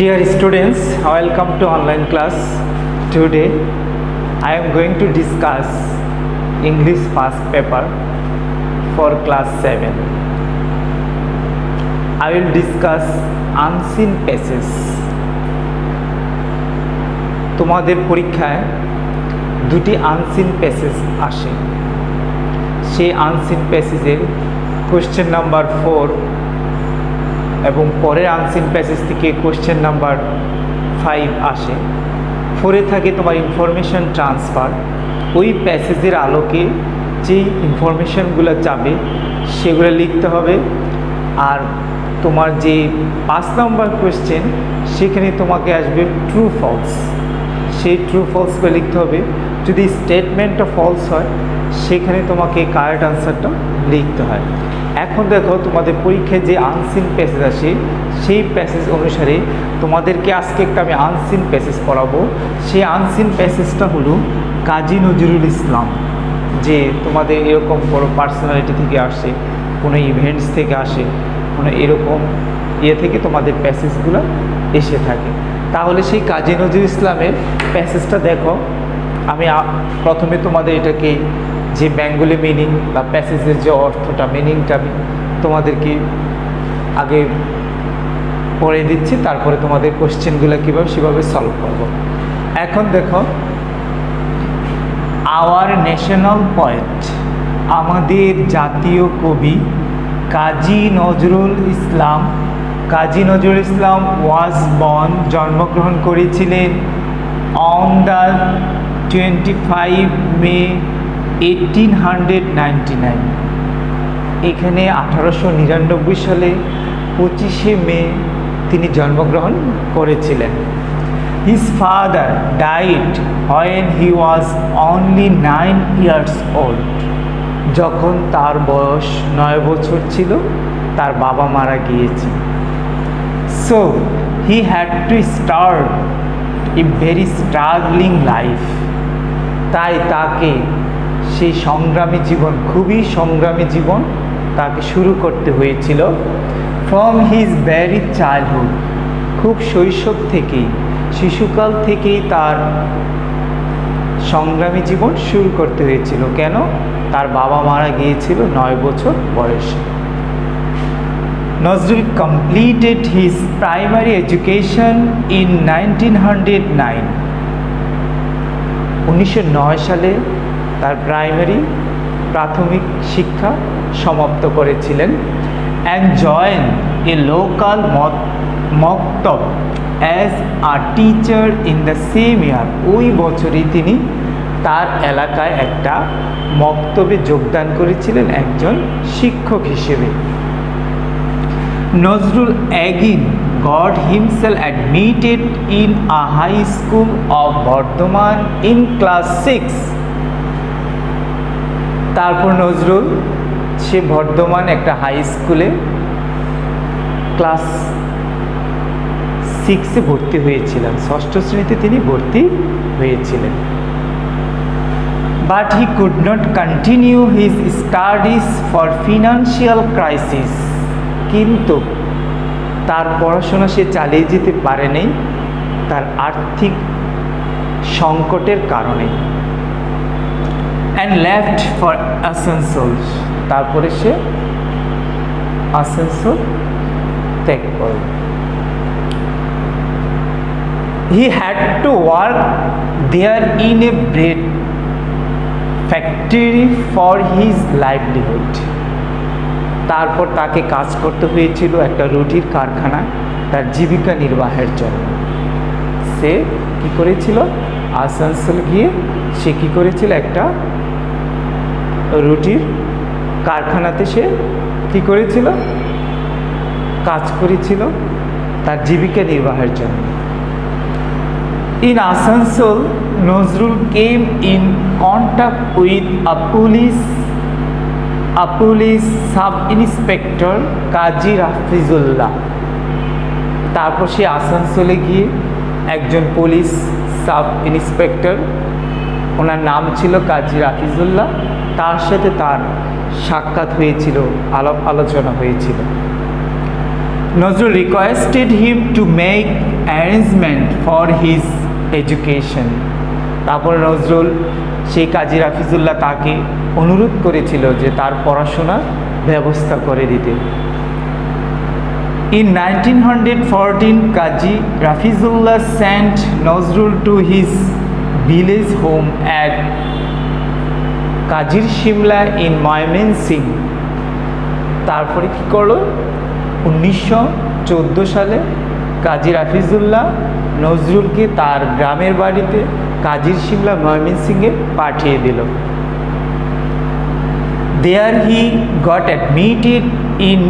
Dear students, welcome to online class. Today I am going to discuss English past paper for class 7. I will discuss unseen passages. তোমাদের পরীক্ষায় দুটি unseen passage আসে। সেই unseen প্যাসেজের question number 4 এবং পরের unseen passage থেকে question number 5 আসে। 4-এ থাকে তোমার ইনফরমেশন ট্রান্সফার। ওই প্যাসেজের আলোকে যেই ইনফরমেশনগুলো চাবে সেগুলো লিখতে হবে। আর তোমার যে 5 নম্বর কোশ্চেন সেখানে তোমাকে আসবে ট্রু ফলস। সেই ট্রু ফলসগুলো লিখতে হবে। যদি স্টেটমেন্টটা ফলস হয় সেখানে তোমাকে কারেক্ট আনসারটা লিখতে হয়। এখন দেখো তোমাদের পরীক্ষায় যে আনসিন প্যাসেজ আসে সেই প্যাসেজ অনুসারে তোমাদেরকে আজকে একটা আমি আনসিন প্যাসেজ পড়াবো। সেই আনসিন প্যাসেজটা হলো কাজী নজরুল ইসলাম। যে তোমাদের এরকম বড় পার্সোনালিটি থেকে আসে, কোনো ইভেন্টস থেকে আসে, কোনো এরকম থেকে তোমাদের প্যাসেজগুলো এসে থাকে। তাহলে সেই কাজী নজরুল ইসলামের প্যাসেজটা দেখো। আমি প্রথমে তোমাদের এটাকে যে বেঙ্গলি মিনিং বা প্যাসেজের যে অর্থটা মিনিংটা আমি তোমাদেরকে আগে পড়ে দিচ্ছি, তারপরে তোমাদের কোশ্চেনগুলো কীভাবে সেভাবে সলভ করব। এখন দেখো, আওয়ার ন্যাশনাল পয়েট, আমাদের জাতীয় কবি কাজী নজরুল ইসলাম। কাজী নজরুল ইসলাম ওয়াজ বর্ন, জন্মগ্রহণ করেছিলেন অন দ্য 25 মে 1899। এখানে 1899 সালে 25শে মে তিনি জন্মগ্রহণ করেছিলেন। His father died when he was only 9 years old। যখন তার বয়স 9 বছর ছিল তার বাবা মারা গিয়েছে। So he had to start a very struggling life. তাই তাকে সেই সংগ্রামী জীবন, খুবই সংগ্রামী জীবন তাকে শুরু করতে হয়েছিল। ফ্রম হিজ ভেরি চাইল্ডহুড, খুব শৈশব থেকেই, শিশুকাল থেকেই তার সংগ্রামী জীবন শুরু করতে হয়েছিল। কেন? তার বাবা মারা গিয়েছিল 9 বছর বয়সে। Nazrul completed his primary education in 1909। 1909 সালে তার প্রাথমিক শিক্ষা সমাপ্ত করেছিলেন। অ্যান্ড জয়েন এ লোকাল মক্তব as a teacher in the same ইয়ার। ওই বছরই তিনি তার এলাকায় একটা মক্তবে যোগদান করেছিলেন একজন শিক্ষক হিসেবে। Nazrul অ্যাগিন got himself admitted in a high school of Bardhaman in class 6। তারপর নজরুল সে বর্ধমান একটা হাই স্কুলে ক্লাস 6-এ ভর্তি হয়েছিলেন। 6ষ্ঠ শ্রেণীতে তিনি ভর্তি হয়েছিলেন। But he could not continue his studies for financial crisis. কিন্তু তার পড়াশোনা সে চালিয়ে যেতে পারেনি তার আর্থিক সংকটের কারণে। And left for Asansol. তারপরে সে আসানসোল ত্যাগ করে। He had to work there in a bread factory for his livelihood. তারপর তাকে কাজ করতে হয়েছিল একটা রুটির কারখানা তার জীবিকা নির্বাহের জন্য। সে কি করেছিল? আসানসোল গিয়ে সে কি করেছিল? একটা রুটির কারখানাতে সে কি করেছিল? কাজ করেছিল তার জীবিকা নির্বাহের জন্য। In Asansol Nazrul came in contact with a police sub inspector Kazi Rafizullah. তারপর সে আসানসোলে গিয়ে একজন পুলিশ সাব ইন্সপেক্টর, ওনার নাম ছিল কাজী রাফিজুল্লাহ, তার সাথে তার সাক্ষাৎ হয়েছিল, আলাপ আলোচনা হয়েছিল। Nazrul requested him to make arrangement for his education. তারপর নজরুল সেই কাজী রাফিজুল্লাহ তাকে অনুরোধ করেছিল যে তার পড়াশোনার ব্যবস্থা করে দিতে। In 1914, Kazi Rafizullah sent Nazrul to his village home at Kajir Shimla in Mymensingh। তারপরে কি করলো, 1914 সালে কাজী রাফিজুল্লাহ নজরুলকে তার গ্রামের বাড়িতে কাজির শিমলা ময়মনসিংহে পাঠিয়ে দিল। There he got admitted in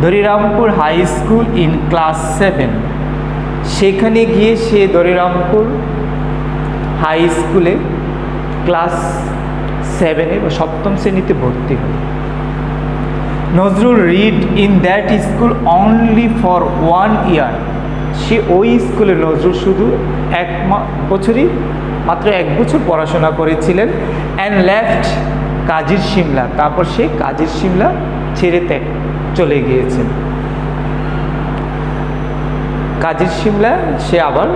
Darirampur high school in class 7। সেখানে গিয়ে সে দরিরামপুর হাই স্কুলে ক্লাস 7-এ বা 7ম শ্রেণীতে ভর্তি হয়। Nazrul read in that school only for 1 year. সে ওই স্কুলে নজরুল শুধু মাত্র 1 বছর পড়াশোনা করেছিলেন। And left Kazir Simla. তারপর সে কাজির শিমলা ছেড়ে চলে গিয়েছেন। কাজির শিমলা সে আবার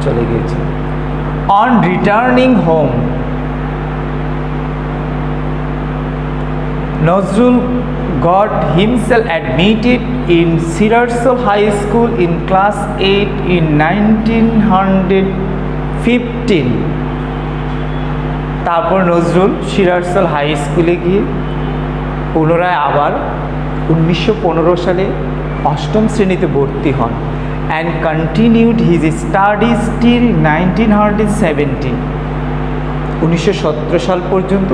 চলে গিয়েছে। On returning home, Nazrul got himself admitted in Sirarsol High School in class 8 in 1915। তারপর নজরুল সিরারসল হাই স্কুলে গিয়ে পুনরায় আবার 1915 সালে 8ম শ্রেণীতে ভর্তি হন। And continued his studies till 1917। 1917 সাল পর্যন্ত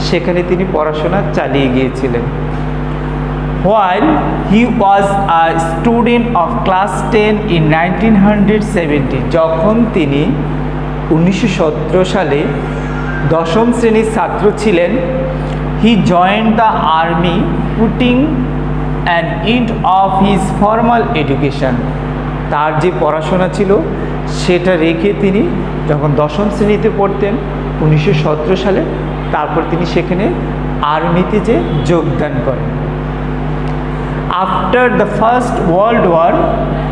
সেখানে তিনি পড়াশোনা চালিয়ে গিয়েছিলেন। While he was a student of class 10 in 1970, যখন তিনি 1917 সালে 10ম শ্রেণীর ছাত্র ছিলেন, he joined the army, putting an end of his formal education। তার যে পড়াশোনা ছিল সেটা রেখে তিনি যখন 10ম শ্রেণীতে পড়তেন 1917 সালে, তারপর তিনি সেখানে আর্মিতে যে যোগদান করেন। After the First World War,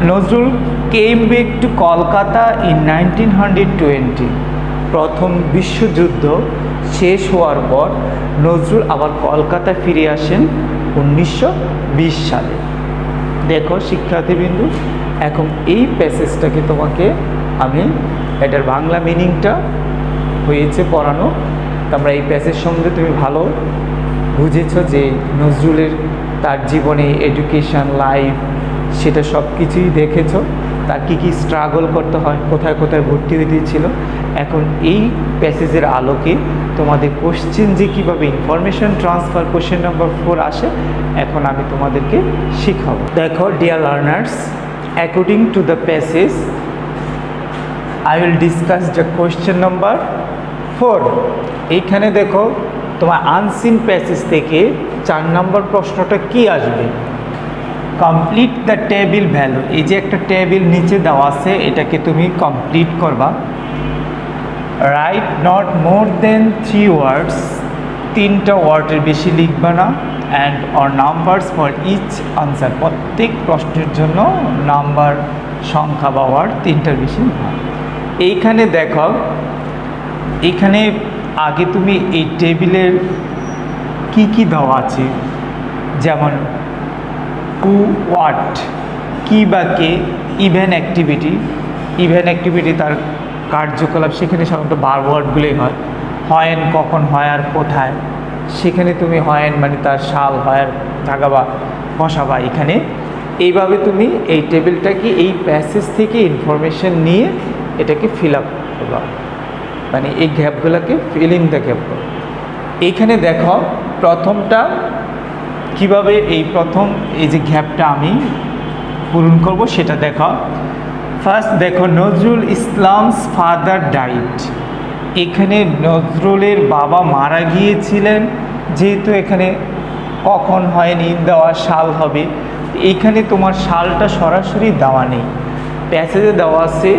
Nazrul came back to Kolkata in 1920। প্রথম বিশ্বযুদ্ধ শেষ হওয়ার পর নজরুল আবার কলকাতা ফিরে আসেন 1920 সালে। দেখো শিক্ষার্থীবৃন্দু, এখন এই প্যাসেজটাকে তোমাকে আমি এটার বাংলা মিনিংটা হয়েছে পড়ানো। তোমরা এই প্যাসেজ সম্বন্ধে তুমি ভালো বুঝেছো যে নজরুলের তার জীবনে এডুকেশন লাইফ সেটা সব কিছুই দেখেছো, তার কী কী স্ট্রাগল করতে হয়, কোথায় কোথায় ভর্তি হতে ছিল। এখন এই প্যাসেজের আলোকে তোমাদের কোশ্চেন যে কীভাবে ইনফরমেশন ট্রান্সফার কোশ্চেন নাম্বার 4 আসে এখন আমি তোমাদেরকে শিখাবো। দেখো dear learners, according to the passage I will discuss the question number 4। এইখানে দেখো তোমার আনসিন প্যাসেজ থেকে 4 নম্বর প্রশ্নটা কি আসবে, কমপ্লিট দ্য টেবিল ভ্যালু। এই যে একটা টেবিল নিচে দেওয়া আছে এটাকে তুমি কমপ্লিট করবা। রাইট নট মোর দেন 3 ওয়ার্ডস, 3টা ওয়ার্ডের বেশি লিখবা না। And or numbers for each answer, প্রত্যেক প্রশ্নের জন্য নাম্বার সংখ্যা বা ওয়ার্ড 3টার বেশি না। এইখানে দেখো, এইখানে আগে তুমি এই টেবিলের কি কি দেওয়া আছে, যেমন হু হোয়াট, কি বা কে, ইভেন অ্যাক্টিভিটি। ইভেন অ্যাক্টিভিটি তার কার্যকলাপ, সেখানে সাধারণত বার ওয়ার্ডগুলোই হয়। হয়েন কখন হয় আর কোথায়, সেখানে তুমি হয়েন মানে তার সাল হয় আর জায়গা বা বসাবা। এখানে এইভাবে তুমি এই টেবিলটাকে এই প্যাসেজ থেকে ইনফরমেশন নিয়ে এটাকে ফিল আপ করবা, মানে এই গ্যাপগুলোকে ফিল ইন দ্য গ্যাপ করো। এইখানে দেখো প্রথমটা কিভাবে এই যে গ্যাপটা আমি পূরণ করব সেটা দেখো। ফার্স্ট দেখো নজরুল ইসলামস ফাদার ডাইড। এখানে নজরুলের বাবা মারা গিয়েছিলেন, যেহেতু এখানে কখন হয়নি দেওয়া সাল হবে, এইখানে তোমার সালটা সরাসরি দেওয়া নেই, প্যাসেজে দেওয়া আছে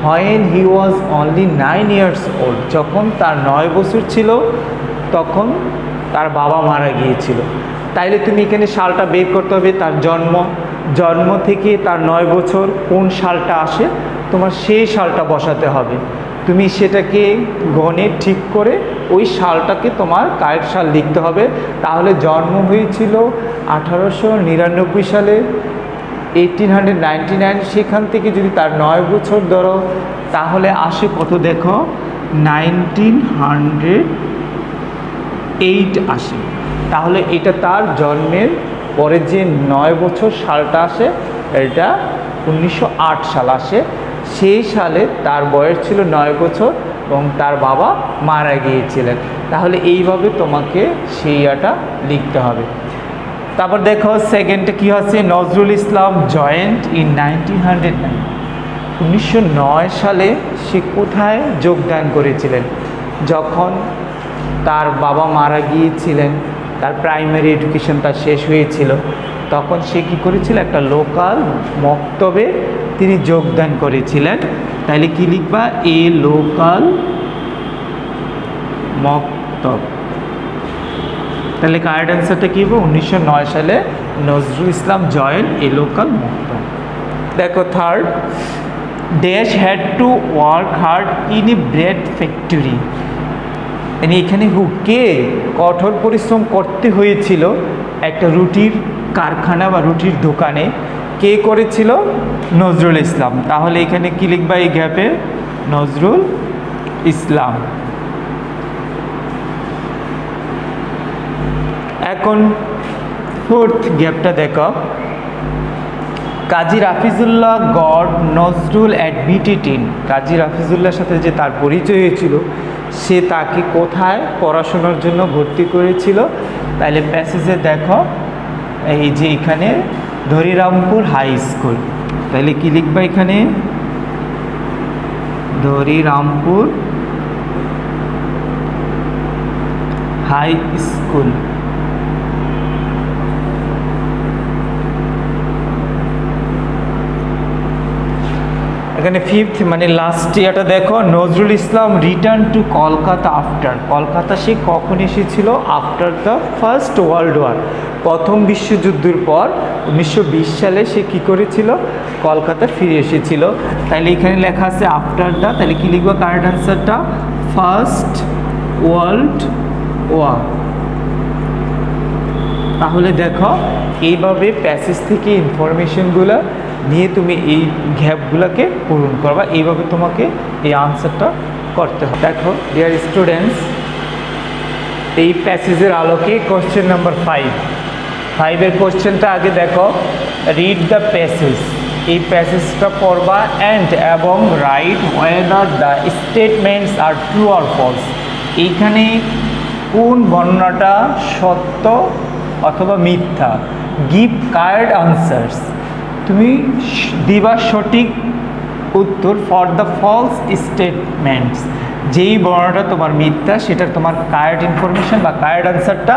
when he was only 9 years old, যখন তার 9 বছর ছিল তখন তার বাবা মারা গিয়েছিল। তাইলে তুমি এখানে সালটা বের করতে হবে, তার জন্ম জন্ম থেকে তার 9 বছর কোন সালটা আসে তোমার সেই সালটা বসাতে হবে। তুমি সেটাকে গণে ঠিক করে ওই সালটাকে তোমার কারেক্ট সাল লিখতে হবে। তাহলে জন্ম হয়েছিল 1899 সালে, 1899, সেখান থেকে যদি তার 9 বছর ধরো তাহলে আসে কত দেখো 1908 আসে। তাহলে এটা তার জন্মের পরে যে 9 বছর সালটা আসে এটা 1908 সাল আসে। সেই সালে তার বয়স ছিল 9 বছর এবং তার বাবা মারা গিয়েছিলেন। তাহলে এইভাবে তোমাকে সেইটা লিখতে হবে। তারপর দেখো সেকেন্ডে কি আছে, নজরুল ইসলাম জয়েন্ট ইন 1909। 1909 সালে সে কোথায় যোগদান করেছিলেন? যখন তার বাবা মারা গিয়েছিলেন, তার প্রাইমারি এডুকেশন তার শেষ হয়েছিল, তখন সে কী করেছিল? একটা লোকাল মক্তবে তিনি যোগদান করেছিলেন। তাহলে কি লিখবা? এ লোকাল মক্তব। তাহলে কারেক্ট অ্যান্সারটা কী হবে? 1909 সালে নজরুল ইসলাম জয়েন এ লোকাল মক্তব। দেখো third, dash had to work hard in a bread factory. এখানে কে কঠোর পরিশ্রম করতে হয়েছিল একটা রুটির কারখানা বা রুটির দোকানে, কে করেছিল? নজরুল ইসলাম। তাহলে এখানে কি লিখবা এই গ্যাপে? নজরুল ইসলাম। এখন ফোর্থ গ্যাপটা দেখো, কাজী রাফিজুল্লাহ গড নজরুল অ্যাডমিটেড ইন। কাজী রাফিজুল্লাহর সাথে যে তার পরিচয় হয়েছিল, সে তাকে কোথায় পড়াশোনার জন্য ভর্তি করেছিল? তাহলে প্যাসেজে দেখো এই যে এখানে ধরিরামপুর হাই স্কুল। তাহলে কি লিখবা এখানে? Dharirampur high school. এখানে ফিফথ মানে লাস্ট ইয়ারটা দেখো, Nazrul Islam return to Kolkata after. Kolkata সে কখন এসেছিল? After the first world war, প্রথম বিশ্বযুদ্ধের পর 1920 সালে সে কী করেছিল? কলকাতা ফিরে এসেছিল। তাহলে এখানে লেখা আছে আফটার দ্য, তাহলে কি লিখবো কারেক্ট অ্যান্সারটা? First world War. তাহলে দেখো এইভাবে প্যাসেজ থেকে ইনফরমেশনগুলো নিয়ে তুমি এই গ্যাপগুলোকে পূরণ করবা। এইভাবে তোমাকে এই আনসারটা করতে হবে। দেখো ডিয়ার স্টুডেন্টস, এই প্যাসেজের আলোকে কোশ্চেন নাম্বার 5 কোশ্চেনটা আগে দেখো, রিড দ্য প্যাসেজ। এই প্যাসেজটা পড়বা অ্যান্ড এবং write whether the statements are true or false. এইখানে কোন বর্ণনাটা সত্য অথবা মিথ্যা। গিভ কারেক্ট আনসার্স, তুমি দিবা সঠিক উত্তর ফর দ্য ফলস স্টেটমেন্টস। যেই বর্ণনাটা তোমার মিথ্যা সেটার তোমার কারেক্ট ইনফরমেশন বা কারেক্ট আনসারটা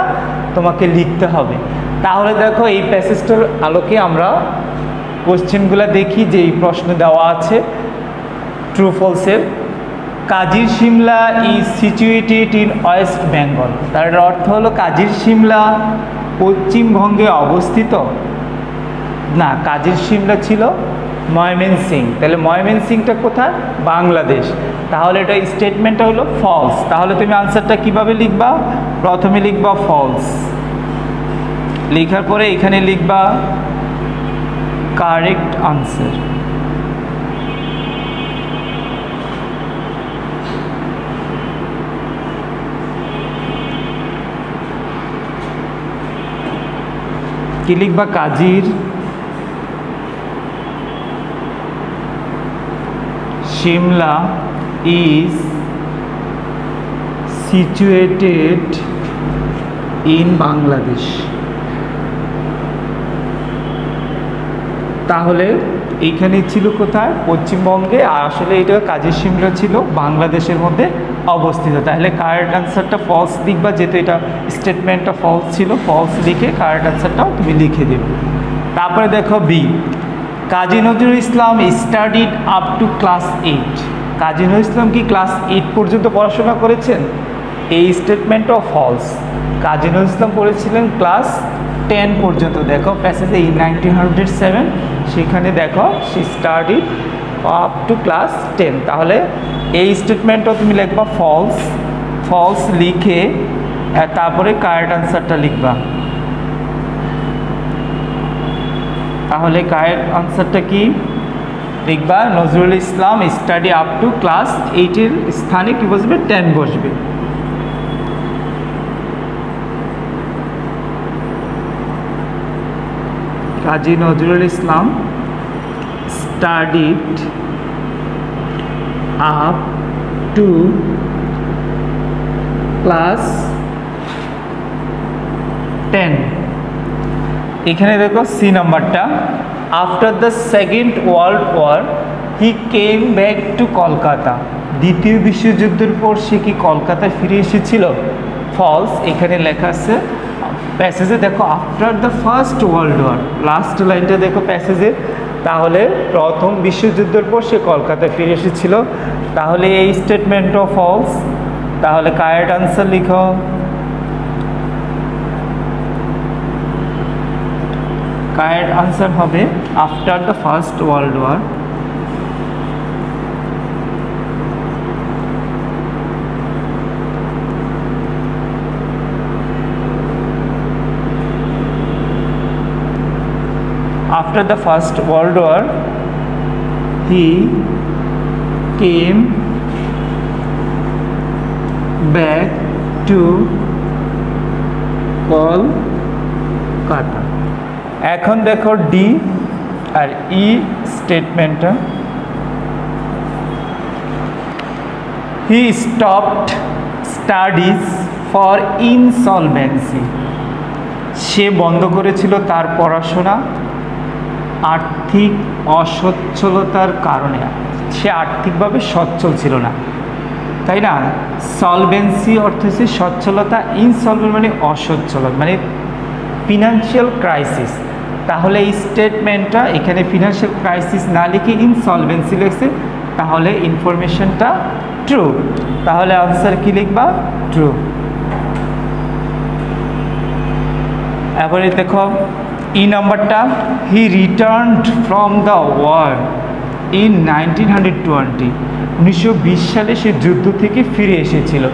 তোমাকে লিখতে হবে। তাহলে দেখো এই প্যাসেজটার আলোকে আমরা কোশ্চেনগুলো দেখি যে এই প্রশ্ন দেওয়া আছে ট্রু ফলসের। Kazir Simla is situated in West Bengal. তার অর্থ হলো কাজির সিমলা পশ্চিমবঙ্গে অবস্থিত না, কাজির সিমলা ছিল ময়মনসিংহ। তাহলে ময়মনসিংহটা কোথায়? বাংলাদেশ। তাহলে এটা স্টেটমেন্টটা হলো ফলস। তাহলে তুমি আনসারটা কিভাবে লিখবা? প্রথমে লিখবা ফলস, লেখার পরে এখানে লিখবা কারেক্ট আনসার। কি লিখবা? কাজির Shimla is situated in Bangladesh. তাহলে এইখানে ছিল কোথায়? পশ্চিমবঙ্গে, আর আসলে এটা কাজির সিমলা ছিল বাংলাদেশের মধ্যে অবস্থিত। তাহলে কারেক্ট আনসারটা ফলস লিখবা, যেহেতু এটা স্টেটমেন্টটা ফলস ছিল, ফলস লিখে কারেক্ট আনসারটাও তুমি লিখে দেবে। তারপরে দেখো B, Kazi Nazrul Islam studied up to class 8। Kazi Nazrul Islam কি ক্লাস 8 পর্যন্ত পড়াশোনা করেছেন? এই স্টেটমেন্টও ফলস। কাজী নজরুল ইসলাম পড়েছিলেন ক্লাস 10 পর্যন্ত দেখো প্যাসেজে ইন 1907 সেখানে দেখো she studied up to class 10। তাহলে এই স্টেটমেন্টও তুমি লিখবা ফলস, ফলস লিখে তারপরে কারেক্ট আনসারটা লিখবা। তাহলে কারেক্ট আনসারটা কি লিখবা? Nazrul Islam study up to class 8 এর স্থানে কি বসবে? 10 বসবে। Kazi Nazrul Islam studied up to class 10। এখানে দেখো সি নাম্বারটা, after the second world war he came back to Kolkata. দ্বিতীয় বিশ্বযুদ্ধের পর সে কি কলকাতায় ফিরে এসেছিল? ফলস। এখানে লেখা আছে প্যাসেজে দেখো after the first world war, last লাইনটা দেখো প্যাসেজে। তাহলে প্রথম বিশ্বযুদ্ধের পর সে কলকাতায় ফিরে এসেছিল। তাহলে এই স্টেটমেন্টও ফলস। তাহলে কারেক্ট আনসার লিখো। কারেক্ট আনসার হবে after the first world war. After the First World War, he came back to Kolkata. এখন দেখো ডি আর ই স্টেটমেন্টটা, he stopped studies for insolvency। সে বন্ধ করেছিল তার পড়াশোনা আর্থিক অসচ্ছলতার কারণে। সে আর্থিকভাবে সচ্ছল ছিল না, তাই না? সলভেন্সি অর্থ হচ্ছে সচ্ছলতা, ইনসলভেন্ট মানে অসচ্ছল, মানে ফিনান্সিয়াল ক্রাইসিস। তাহলে এই স্টেটমেন্টটা এখানে ফিনান্সিয়াল ক্রাইসিস না লিখে ইনসলভেন্সি লিখছে, তাহলে ইনফরমেশনটা ট্রু। তাহলে আনসার কি লিখবা? ট্রু। এবারে দেখো ই নাম্বারটা, he returned from the war in 1920। 1920 সালে সে যুদ্ধ থেকে ফিরে এসেছিল।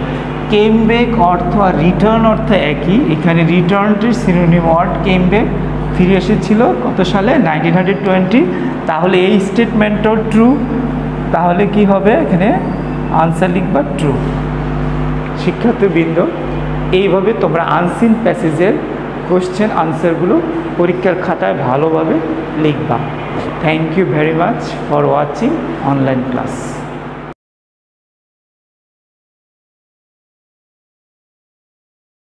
কেম ব্যাক অর্থ আর রিটার্ন অর্থ একই। এখানে রিটার্নটির সিনোনিম ওয়ার্ড কেম ব্যাক। ফিরে এসেছিল কত সালে? 1920। তাহলে এই স্টেটমেন্টও ট্রু। তাহলে কি হবে? এখানে আনসার লিখবা ট্রু। শিক্ষার্থীবৃন্দ, এইভাবে তোমরা আনসিন প্যাসেজের কোশ্চেন আনসারগুলো পরীক্ষার খাতায় ভালোভাবে লিখবা। Thank you very much for watching online class.